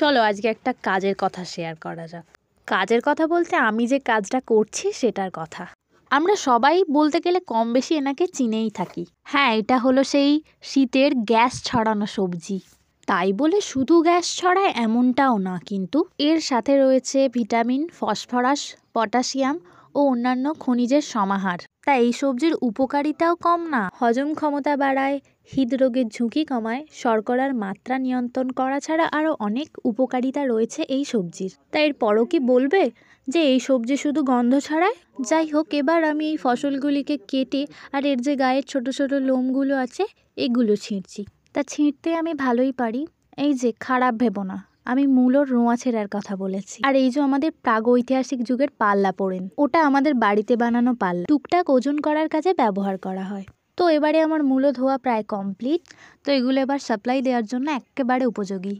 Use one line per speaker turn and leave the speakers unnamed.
চলো আজকে একটা কাজের কথা শেয়ার করা যাক। কাজের কথা বলতে আমি যে কাজটা করছি সেটার কথা। আমরা সবাই বলতে গেলে কম বেশি এনাকে চিনেই থাকি। হ্যাঁ, এটা হলো সেই শীতের গ্যাস ছড়ানো সবজি। তাই বলে শুধু গ্যাস ছড়ায় এমনটাও না, কিন্তু এর সাথে রয়েছে ভিটামিন, ফসফরাস, পটাশিয়াম ও অন্যান্য খনিজের সমাহার। তাই এই সবজির উপকারিতাও কম না। হজম ক্ষমতা বাড়ায়, হৃদরোগের ঝুঁকি কমায়, শর্করার মাত্রা নিয়ন্ত্রণ করা ছাড়া আরও অনেক উপকারিতা রয়েছে এই সবজির। তাই এরপরও কি বলবে যে এই সবজি শুধু গন্ধ ছড়ায়? যাই হোক, এবার আমি এই ফসলগুলিকে কেটে আর এর যে গায়ের ছোট ছোট লোমগুলো আছে এগুলো ছিঁড়ছি। তা ছিঁড়তে আমি ভালোই পারি। এই যে, খারাপ ভেবো না, আমি মূলোর রোঁয়া ছেঁড়ার কথা বলেছি। আর এই যে আমাদের প্রাগৈতিহাসিক যুগের পাল্লা পোড়েন, ওটা আমাদের বাড়িতে বানানো পাল্লা, টুকটাক ওজন করার কাজে ব্যবহার করা হয়। তো এবারে আমার মূলো ধোয়া প্রায় কমপ্লিট। তো এগুলো এবার সাপ্লাই দেওয়ার জন্য একেবারে উপযোগী।